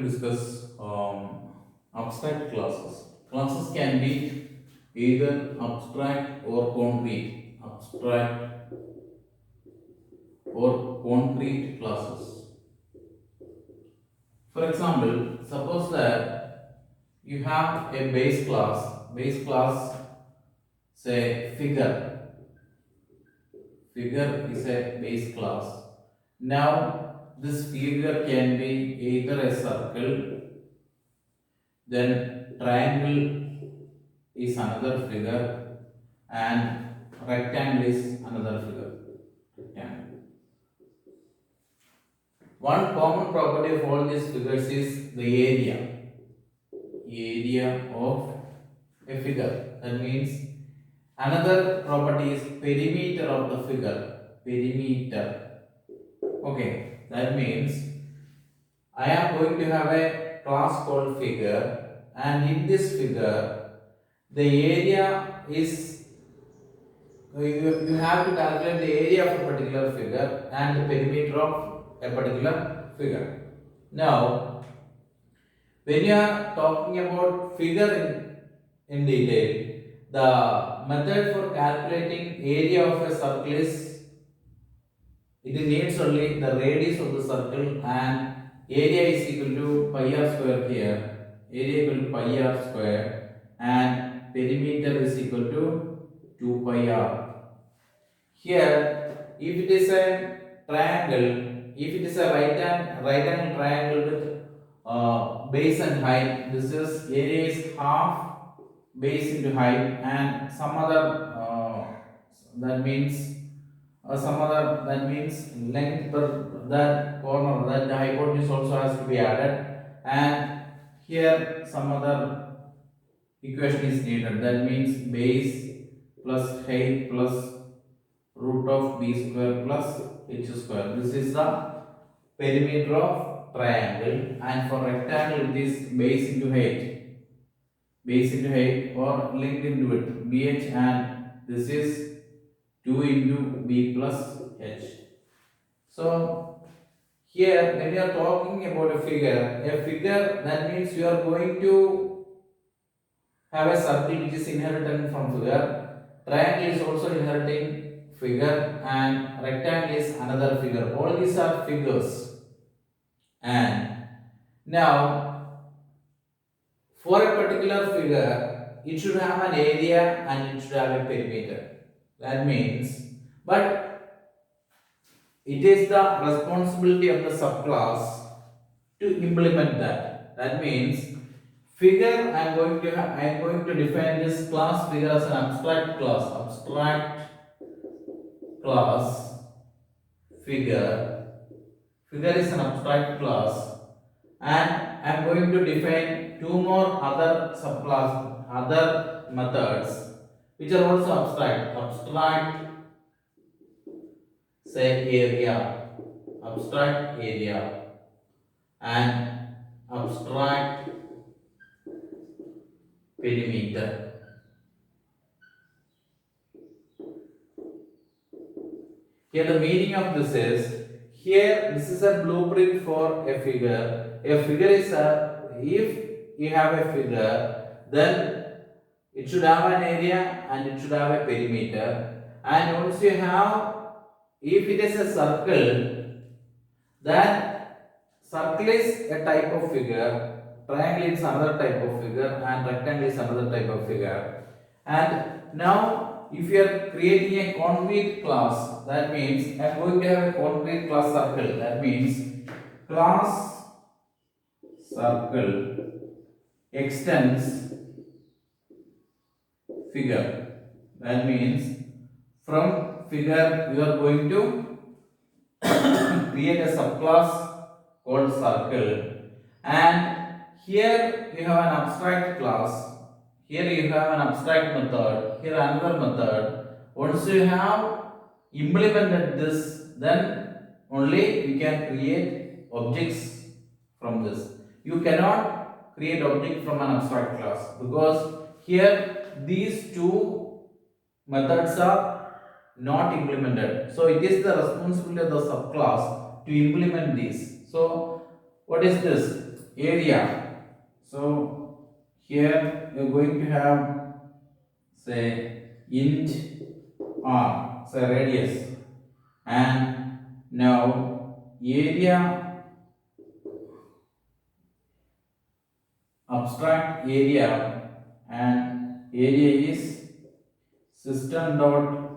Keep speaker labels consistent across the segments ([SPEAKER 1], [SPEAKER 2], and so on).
[SPEAKER 1] discuss abstract classes. Classes can be either abstract or concrete. Abstract or concrete classes. For example, suppose that you have a base class, say figure. Figure is a base class. Now, this figure can be either a circle, then triangle is another figure, and rectangle is another figure. Rectangle. One common property of all these figures is the area of a figure. That means another property is perimeter of the figure. Perimeter. Okay, that means I am going to have a class called figure, and in this figure the area is you have to calculate the area of a particular figure and the perimeter of a particular figure. Now, when you are talking about figure in detail, the method for calculating area of a circle is it needs only the radius of the circle, and area is equal to pi r square here. Area equal to pi r square, and perimeter is equal to 2 pi r. Here, if it is a triangle, if it is a right angle triangle with base and height, this is area is half base into height, and some other that means length per that corner, that the hypotenuse also has to be added, and here some other equation is needed. That means base plus height plus root of b square plus h square. This is the perimeter of triangle, and for rectangle it is base into height or linked into it bh, and this is 2 into b plus h. So here when you are talking about a figure that means you are going to have a circle which is inherited from figure. Triangle is also inheriting figure, and rectangle is another figure. All these are figures. And now for a particular figure it should have an area and it should have a perimeter. That means, but it is the responsibility of the subclass to implement that. That means figure I am going to define this class figure as an abstract class figure is an abstract class, and I am going to define two more other methods which are also abstract say area, and abstract perimeter. Here the meaning of this is, here this is a blueprint for a figure. A figure is if you have a figure, then it should have an area and it should have a perimeter. And once you have, if it is a circle, then circle is a type of figure, triangle is another type of figure, and rectangle is another type of figure. And now if you are creating a concrete class, that means I am going to have a concrete class circle. That means class circle extends figure. That means from figure you are going to create a subclass called circle, and here you have an abstract class. Here you have an abstract method, here another method. Once you have implemented this, then only you can create objects from this. You cannot create object from an abstract class, because here these two methods are not implemented. So it is the responsibility of the subclass to implement these. So what is this? area. So here you're going to have say int r, say radius, and now area, abstract area, and area is system dot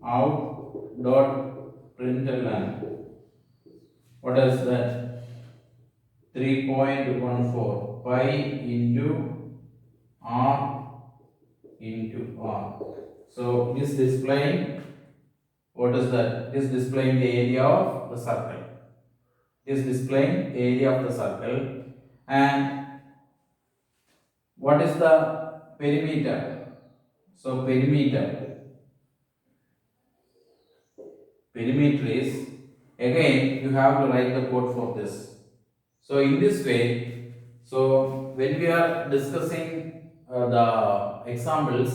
[SPEAKER 1] out dot println. What is that? 3.14 pi into r into r. So this displaying, what is that? This displaying the area of the circle. This displaying the area of the circle. And what is the perimeter? So perimeter is, again you have to write the code for this. So in this way, so when we are discussing the examples,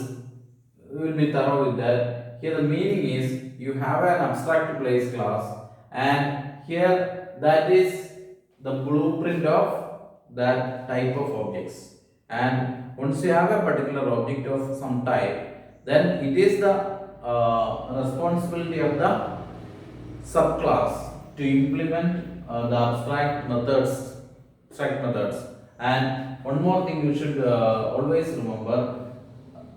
[SPEAKER 1] we will be thorough with that. Here the meaning is you have an abstract place class, and here that is the blueprint of that type of objects. And once you have a particular object of some type, then it is the responsibility of the subclass to implement the abstract methods. And one more thing you should always remember: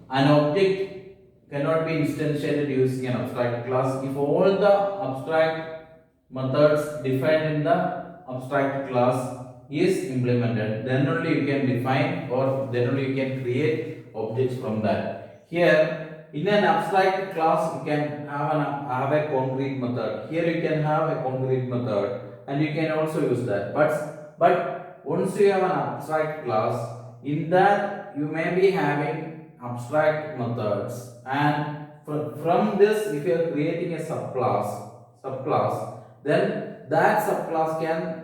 [SPEAKER 1] an object cannot be instantiated using an abstract class if all the abstract methods defined in the abstract class is implemented. Then only you can define, or then only you can create objects from that. Here in an abstract class you can have a concrete method. Here you can have a concrete method, and you can also use that. But once you have an abstract class, in that you may be having abstract methods, and from this, if you are creating a subclass, then that subclass can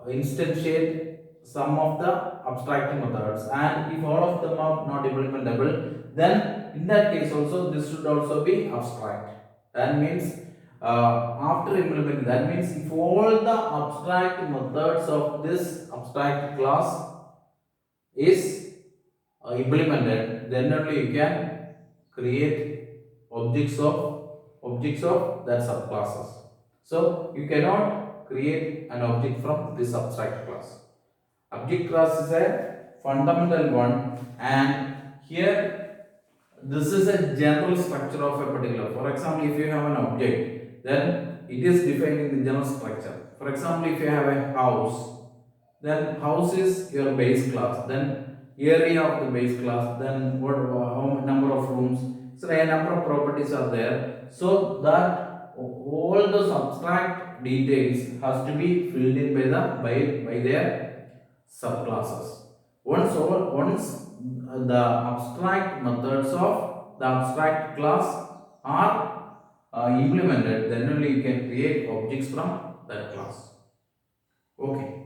[SPEAKER 1] instantiate some of the abstract methods, and if all of them are not implementable, then in that case also this should also be abstract. That means after implementing, that means if all the abstract methods of this abstract class is implemented, then only you can create objects of that subclasses. So you cannot create an object from this abstract class. Object class is a fundamental one, and here this is a general structure of a particular. For example, if you have an object, then it is defining the general structure. For example, if you have a house, then house is your base class, then area of the base class, then what how number of rooms, so a number of properties are there, so that all those abstract details has to be filled in by their subclasses. Once the abstract methods of the abstract class are implemented, then only you can create objects from that class. Okay.